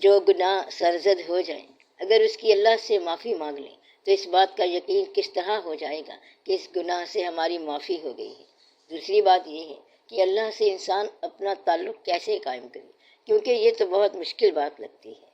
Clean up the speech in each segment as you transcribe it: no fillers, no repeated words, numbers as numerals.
جو گناہ سرزد ہو جائیں اگر اس کی اللہ سے معافی مانگ لیں تو اس بات کا یقین کس طرح ہو جائے گا کہ اس گناہ سے ہماری معافی ہو گئی ہے۔ دوسری بات یہ ہے کہ اللہ سے انسان اپنا تعلق کیسے قائم کرے، کیونکہ یہ تو بہت مشکل بات لگتی ہے۔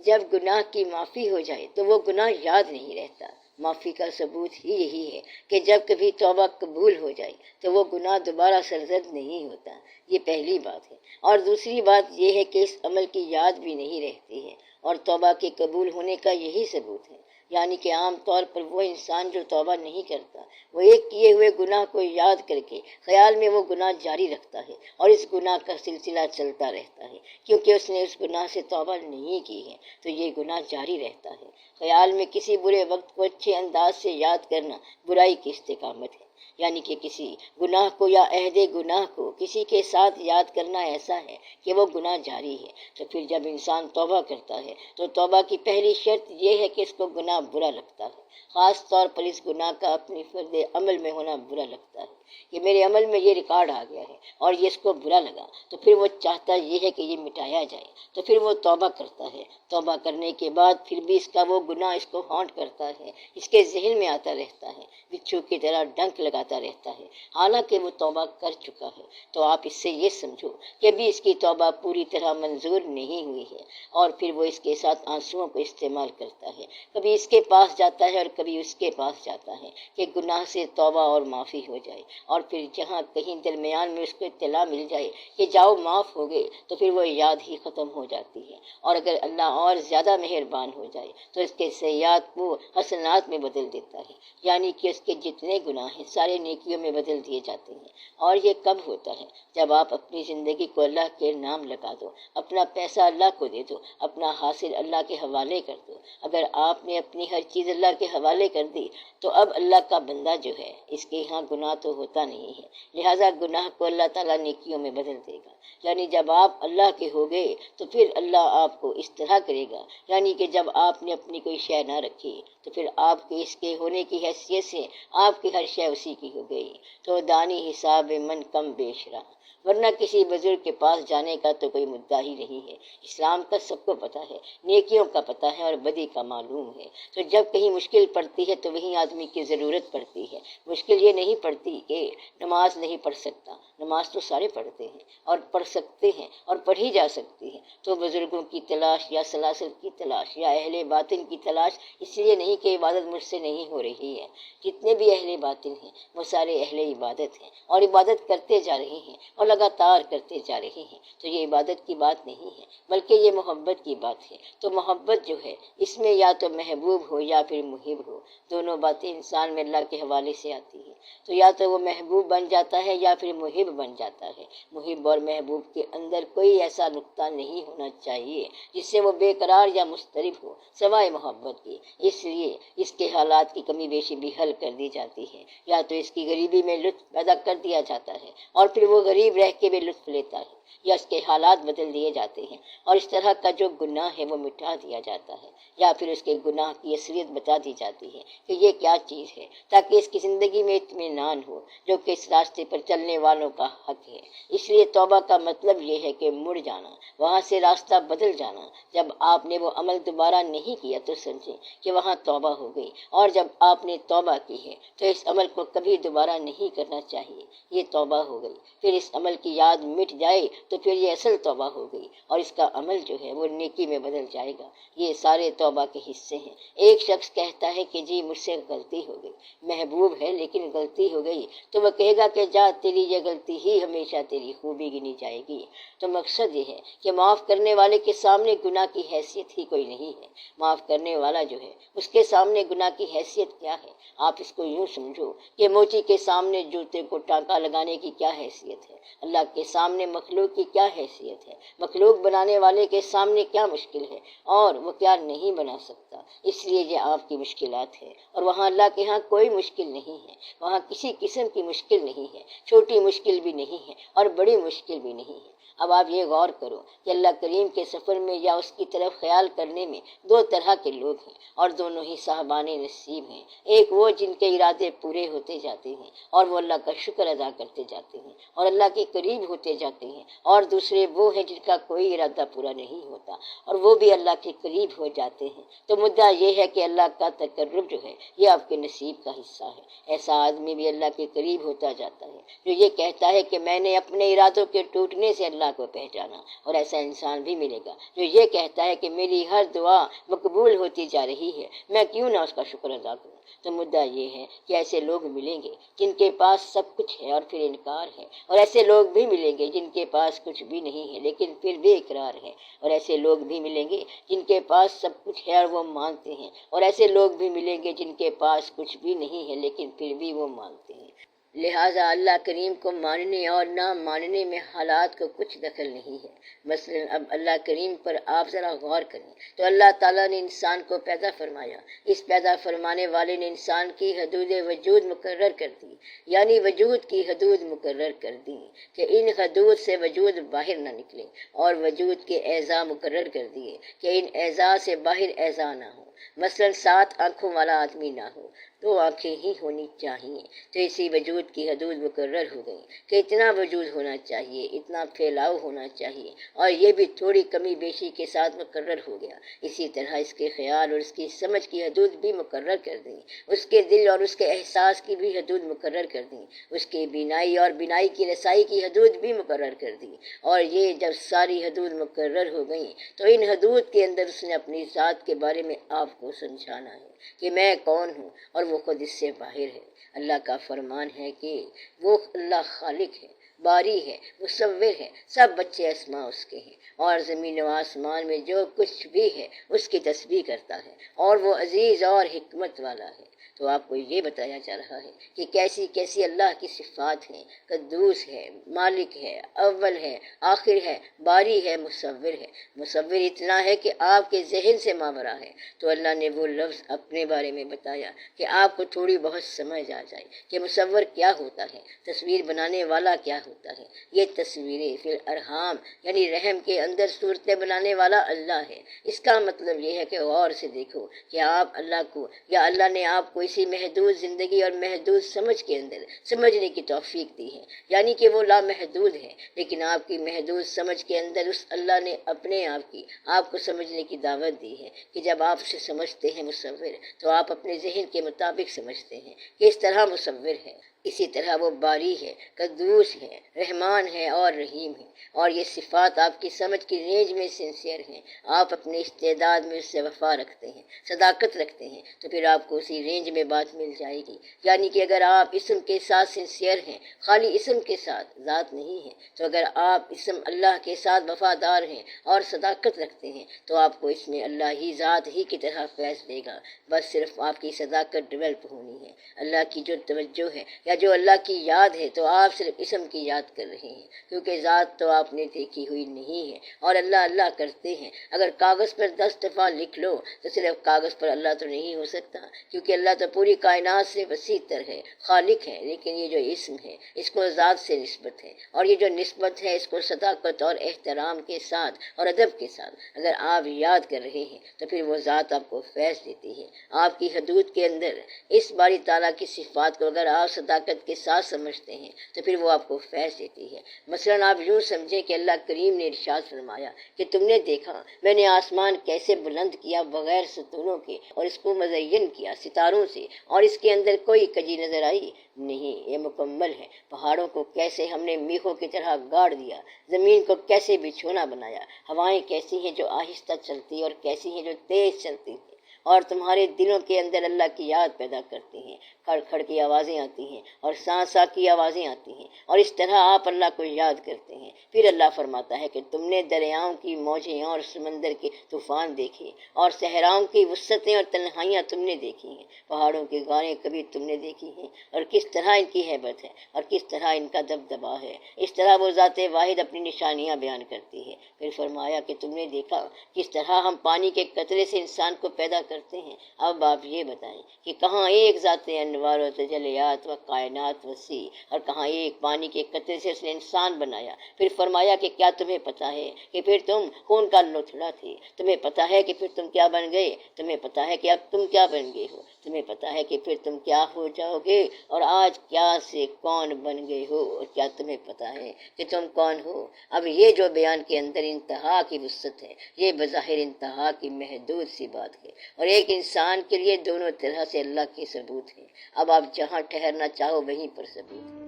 جب گناہ کی معافی ہو جائے تو وہ گناہ یاد نہیں رہتا۔ معافی کا ثبوت ہی یہی ہے کہ جب کبھی توبہ قبول ہو جائے تو وہ گناہ دوبارہ سرزد نہیں ہوتا۔ یہ پہلی بات ہے۔ اور دوسری بات یہ ہے کہ اس عمل کی یاد بھی نہیں رہتی ہے، اور توبہ کے قبول ہونے کا یہی ثبوت ہے۔ یعنی کہ عام طور پر وہ انسان جو توبہ نہیں کرتا، وہ ایک کیے ہوئے گناہ کو یاد کر کے خیال میں وہ گناہ جاری رکھتا ہے، اور اس گناہ کا سلسلہ چلتا رہتا ہے۔ کیونکہ اس نے اس گناہ سے توبہ نہیں کی ہے تو یہ گناہ جاری رہتا ہے۔ خیال میں کسی برے وقت کو اچھے انداز سے یاد کرنا برائی کی استقامت ہے۔ یعنی کہ کسی گناہ کو یا عہد گناہ کو کسی کے ساتھ یاد کرنا ایسا ہے کہ وہ گناہ جاری ہے۔ تو پھر جب انسان توبہ کرتا ہے تو توبہ کی پہلی شرط یہ ہے کہ اس کو گناہ برا لگتا ہے، خاص طور پر اس گناہ کا اپنی فرد عمل میں ہونا برا لگتا ہے کہ میرے عمل میں یہ ریکارڈ آ گیا ہے اور یہ اس کو برا لگا، تو پھر وہ چاہتا یہ ہے کہ یہ مٹایا جائے۔ تو پھر وہ توبہ کرتا ہے۔ توبہ کرنے کے بعد پھر بھی اس کا وہ گناہ اس کو ہانٹ کرتا ہے، اس کے ذہن میں آتا رہتا ہے، بچھو کی طرح ڈنک لگاتا رہتا ہے، حالانکہ وہ توبہ کر چکا ہے۔ تو آپ اس سے یہ سمجھو کہ ابھی اس کی توبہ پوری طرح منظور نہیں ہوئی ہے، اور پھر وہ اس کے ساتھ آنسوؤں کو استعمال کرتا ہے، کبھی اس کے پاس جاتا ہے اور کبھی اس کے پاس جاتا ہے کہ گناہ سے توبہ اور معافی ہو جائے، اور پھر جہاں کہیں درمیان میں اس کو اطلاع مل جائے کہ جاؤ معاف ہو گئے تو پھر وہ یاد ہی ختم ہو جاتی ہے، اور اگر اللہ اور زیادہ مہربان ہو جائے تو اس کے سیئات کو حسنات میں بدل دیتا ہے، یعنی کہ اس کے جتنے گناہ ہیں سارے نیکیوں میں بدل دیے جاتے ہیں۔ اور یہ کب ہوتا ہے؟ جب آپ اپنی زندگی کو اللہ کے نام لگا دو، اپنا پیسہ اللہ کو دے دو، اپنا حاصل اللہ کے حوالے کر دو۔ اگر آپ نے اپنی ہر چیز اللہ کے حوالے کر دی تو اب اللہ کا بندہ جو ہے اس کے ہاں گناہ تو ہوتا نہیں ہے، لہٰذا گناہ کو اللہ تعالیٰ نیکیوں میں بدل دے گا۔ یعنی جب آپ اللہ کے ہو گئے تو پھر اللہ آپ کو اس طرح کرے گا، یعنی کہ جب آپ نے اپنی کوئی شے نہ رکھی تو پھر آپ کے اس کے ہونے کی حیثیت سے آپ کی ہر شے اسی کی ہو گئی۔ تو دانی حساب من کم بیش رہا، ورنہ کسی بزرگ کے پاس جانے کا تو کوئی مدعا ہی نہیں ہے۔ اسلام کا سب کو پتہ ہے، نیکیوں کا پتہ ہے اور بدی کا معلوم ہے۔ تو جب کہیں مشکل پڑتی ہے تو وہیں آدمی کی ضرورت پڑتی ہے۔ مشکل یہ نہیں پڑتی کہ نماز نہیں پڑھ سکتا، نماز تو سارے پڑھتے ہیں اور پڑھ سکتے ہیں اور پڑھی جا سکتی ہے۔ تو بزرگوں کی تلاش یا سلاسل کی تلاش یا اہل باطن کی تلاش اس لیے نہیں کہ عبادت مجھ سے نہیں ہو رہی ہے۔ جتنے بھی اہل باطن ہیں وہ سارے اہل عبادت ہیں اور عبادت کرتے جا رہے ہیں اور لگاتار کرتے جا رہے ہیں۔ تو یہ عبادت کی بات نہیں ہے بلکہ یہ محبت کی بات ہے۔ تو محبت جو ہے اس میں یا تو محبوب ہو یا پھر محب ہو، دونوں باتیں انسان میں اللہ کے حوالے سے آتی ہیں۔ تو یا تو وہ محبوب بن جاتا ہے یا پھر محب بن جاتا ہے۔ محب اور محبوب کے اندر کوئی ایسا نقطہ نہیں ہونا چاہیے جس سے وہ بے قرار یا مضطرب ہو سوائے محبت کی۔ اس لیے اس کے حالات کی کمی بیشی بھی حل کر دی جاتی ہے، یا تو اس کی غریبی میں لطف پیدا کر دیا جاتا ہے اور پھر وہ غریب رہ کے بھی لطف لیتا ہے، یا اس کے حالات بدل دیے جاتے ہیں اور اس طرح کا جو گناہ ہے وہ مٹا دیا جاتا ہے، یا پھر اس کے گناہ کی اصلیت بتا دی جاتی ہے کہ یہ کیا چیز ہے، تاکہ اس کی زندگی میں اطمینان ہو جو کہ اس راستے پر چلنے والوں کا حق ہے۔ اس لیے توبہ کا مطلب یہ ہے کہ مڑ جانا، وہاں سے راستہ بدل جانا۔ جب آپ نے وہ عمل دوبارہ نہیں کیا تو سمجھیں کہ وہاں توبہ ہو گئی، اور جب آپ نے توبہ کی ہے تو اس عمل کو کبھی دوبارہ نہیں کرنا چاہیے، یہ توبہ ہو گئی۔ پھر اس عمل کی یاد مٹ جائے تو پھر یہ اصل توبہ ہو گئی، اور اس کا عمل جو ہے وہ نیکی میں بدل جائے گا۔ یہ سارے توبہ کے حصے ہیں۔ ایک شخص کہتا ہے کہ جی مجھ سے غلطی ہو گئی، محبوب ہے لیکن غلطی ہو گئی، تو وہ کہے گا کہ جا تیری یہ غلطی ہی ہمیشہ تیری خوبی گنی جائے گی۔ تو مقصد یہ ہے کہ معاف کرنے والے کے سامنے گناہ کی حیثیت ہی کوئی نہیں ہے۔ معاف کرنے والا جو ہے اس کے سامنے گناہ کی حیثیت کیا ہے؟ آپ اس کو یوں سمجھو کہ موچی کے سامنے جوتے کو ٹانکا لگانے کی کیا حیثیت ہے، اللہ کے سامنے مخلوق کی کیا حیثیت ہے، مخلوق بنانے والے کے سامنے کیا مشکل ہے اور وہ کیا نہیں بنا سکتا۔ اس لیے یہ آپ کی مشکلات ہے، اور وہاں اللہ کے ہاں کوئی مشکل نہیں ہے، وہاں کسی قسم کی مشکل نہیں ہے، چھوٹی مشکل بھی نہیں ہے اور بڑی مشکل بھی نہیں ہے۔ اب آپ یہ غور کرو کہ اللہ کریم کے سفر میں یا اس کی طرف خیال کرنے میں دو طرح کے لوگ ہیں، اور دونوں ہی صاحبان نصیب ہیں۔ ایک وہ جن کے ارادے پورے ہوتے جاتے ہیں اور وہ اللہ کا شکر ادا کرتے جاتے ہیں اور اللہ کے قریب ہوتے جاتے ہیں، اور دوسرے وہ ہیں جن کا کوئی ارادہ پورا نہیں ہوتا اور وہ بھی اللہ کے قریب ہو جاتے ہیں۔ تو مدعا یہ ہے کہ اللہ کا تقرب جو ہے یہ آپ کے نصیب کا حصہ ہے۔ ایسا آدمی بھی اللہ کے قریب ہوتا جاتا ہے جو یہ کہتا ہے کہ میں نے اپنے ارادوں کے ٹوٹنے سے اللہ کو پہچانا، اور ایسا انسان بھی ملے گا جو یہ کہتا ہے کہ میری ہر دعا مقبول ہوتی جا رہی ہے، میں کیوں نہ اس کا شکر ادا کروں۔ تو مدعا یہ ہے کہ ایسے لوگ ملیں گے جن کے پاس سب کچھ ہے اور پھر انکار ہے، اور ایسے لوگ بھی ملیں گے جن کے پاس کچھ بھی نہیں ہے لیکن پھر بھی اقرار ہے، اور ایسے لوگ بھی ملیں گے جن کے پاس سب کچھ ہے اور وہ مانتے ہیں، اور ایسے لوگ بھی ملیں گے جن کے پاس کچھ بھی نہیں ہے لیکن پھر بھی وہ مانتے ہیں۔ لہٰذا اللہ کریم کو ماننے اور نہ ماننے میں حالات کو کچھ دخل نہیں ہے۔ مثلا اب اللہ کریم پر آپ ذرا غور کریں تو اللہ تعالیٰ نے انسان کو پیدا فرمایا، اس پیدا فرمانے والے نے انسان کی حدود وجود مقرر کر دی، یعنی وجود کی حدود مقرر کر دی کہ ان حدود سے وجود باہر نہ نکلے، اور وجود کے اعضاء مقرر کر دیے کہ ان اعضاء سے باہر اعضاء نہ ہو۔ مثلا 7 آنکھوں والا آدمی نہ ہو، 2 آنکھیں ہی ہونی چاہیے، تو اسی وجود کی حدود مقرر ہو گئی کہ اتنا وجود ہونا چاہیے، اتنا پھیلاؤ ہونا چاہیے، اور یہ بھی تھوڑی کمی بیشی کے ساتھ مقرر ہو گیا۔ اسی طرح اس کے خیال اور اس کی سمجھ کی حدود بھی مقرر کر دیں، اس کے دل اور اس کے احساس کی بھی حدود مقرر کر دیں، اس کے بینائی اور بینائی کی رسائی کی حدود بھی مقرر کر دی، اور یہ جب ساری حدود مقرر ہو گئیں تو ان حدود کے اندر اس نے اپنی ذات کے بارے میں آپ کو سمجھانا ہے کہ میں کون ہوں، اور وہ خود اس سے باہر ہے۔ اللہ کا فرمان ہے کہ وہ اللہ خالق ہے، باری ہے، مصور ہے، سب بچے اسماء اس کے ہیں، اور زمین و آسمان میں جو کچھ بھی ہے اس کی تسبیح کرتا ہے، اور وہ عزیز اور حکمت والا ہے۔ تو آپ کو یہ بتایا جا رہا ہے کہ کیسی کیسی اللہ کی صفات ہیں، قدوس ہے، مالک ہے، اول ہے، آخر ہے، باری ہے، مصور ہے۔ مصور اتنا ہے کہ آپ کے ذہن سے ماورا ہے، تو اللہ نے وہ لفظ اپنے بارے میں بتایا کہ آپ کو تھوڑی بہت سمجھ آ جائے کہ مصور کیا ہوتا ہے، تصویر بنانے والا کیا ہوتا ہے۔ یہ تصویریں فی الارحام یعنی رحم کے اندر صورتیں بنانے والا اللہ ہے۔ اس کا مطلب یہ ہے کہ غور سے دیکھو کہ آپ اللہ کو یا اللہ نے آپ کو اسی محدود زندگی اور محدود سمجھ کے اندر سمجھنے کی توفیق دی ہے، یعنی کہ وہ لامحدود ہے، لیکن آپ کی محدود سمجھ کے اندر اس اللہ نے اپنے آپ کو سمجھنے کی دعوت دی ہے کہ جب آپ اسے سمجھتے ہیں مصور، تو آپ اپنے ذہن کے مطابق سمجھتے ہیں کہ اس طرح مصور ہے۔ اسی طرح وہ باری ہے، قدوس ہے، رحمان ہے اور رحیم ہے، اور یہ صفات آپ کی سمجھ کی رینج میں سنسیئر ہیں۔ آپ اپنے استعداد میں اس سے وفا رکھتے ہیں، صداقت رکھتے ہیں، تو پھر آپ کو اسی رینج میں بات مل جائے گی۔ یعنی کہ اگر آپ اسم کے ساتھ سنسیئر ہیں، خالی اسم کے ساتھ، ذات نہیں ہے، تو اگر آپ اسم اللہ کے ساتھ وفادار ہیں اور صداقت رکھتے ہیں تو آپ کو اس میں اللہ ہی ذات ہی کی طرح فیض دے گا۔ بس صرف آپ کی صداقت ڈیولپ ہونی ہے۔ اللہ کی جو توجہ ہے یا جو اللہ کی یاد ہے تو آپ صرف اسم کی یاد کر رہے ہیں، کیونکہ ذات تو آپ نے دیکھی ہوئی نہیں ہے، اور اللہ اللہ کرتے ہیں۔ اگر کاغذ پر 10 دفعہ لکھ لو تو صرف کاغذ پر اللہ تو نہیں ہو سکتا، کیونکہ اللہ تو پوری کائنات سے وسیع تر ہے، خالق ہے، لیکن یہ جو اسم ہے اس کو ذات سے نسبت ہے، اور یہ جو نسبت ہے اس کو صداقت اور احترام کے ساتھ اور ادب کے ساتھ اگر آپ یاد کر رہے ہیں تو پھر وہ ذات آپ کو فیض دیتی ہے۔ آپ کی حدود کے اندر اس باری تعالیٰ کی صفات کو اگر آپ صداقت کے ساتھ سمجھتے ہیں تو پھر وہ آپ کو فیض دیتی ہے۔ مثلا آپ یوں سمجھیں کہ اللہ کریم نے ارشاد فرمایا کہ تم نے دیکھا میں نے آسمان کیسے بلند کیا بغیر ستونوں کے، اور اس کو مزین کیا ستاروں سے، اور اس کے اندر کوئی کجی نظر آئی نہیں، یہ مکمل ہے۔ پہاڑوں کو کیسے ہم نے میخوں کی طرح گاڑ دیا، زمین کو کیسے بچھونا بنایا، ہوائیں کیسی ہیں جو آہستہ چلتی اور کیسی ہیں جو تیز چلتی ہیں، اور تمہارے دلوں کے اندر اللہ کی یاد پیدا کرتی ہیں، کھڑ کھڑ کی آوازیں آتی ہیں اور ساں ساں کی آوازیں آتی ہیں، اور اس طرح آپ اللہ کو یاد کرتے ہیں۔ پھر اللہ فرماتا ہے کہ تم نے دریاؤں کی موجیں اور سمندر کے طوفان دیکھے، اور صحراؤں کی وسعتیں اور تنہائیاں تم نے دیکھی ہیں، پہاڑوں کی غاریں کبھی تم نے دیکھی ہیں، اور کس طرح ان کی ہیبت ہے اور کس طرح ان کا دبدبا ہے۔ اس طرح وہ ذات واحد اپنی نشانیاں بیان کرتی ہے۔ پھر فرمایا کہ تم نے دیکھا کس طرح ہم پانی کے قطرے سے انسان کو پیدا کرتے ہیں۔ اب آپ یہ بتائیں کہ کہاں ایک ذات انوار و تجلیات و کائنات وسیع، اور کہاں ایک پانی کے قطرے سے اس نے انسان بنایا۔ پھر فرمایا کہ کیا تمہیں پتہ ہے کہ پھر تم خون کا لوتھڑا تھے، تمہیں پتہ ہے کہ پھر تم کیا بن گئے، تمہیں پتہ ہے کہ اب تم کیا بن گئے ہو، تمہیں پتہ ہے کہ پھر تم کیا ہو جاؤ گے، اور آج کیا سے کون بن گئے ہو، اور کیا تمہیں پتہ ہے کہ تم کون ہو۔ اب یہ جو بیان کے اندر انتہا کی وسعت ہے، یہ بظاہر انتہا کی محدود سی بات ہے، اور ایک انسان کے لیے دونوں طرح سے اللہ کے ثبوت ہیں۔ اب آپ جہاں ٹھہرنا چاہو وہیں پر ثبوت ہے۔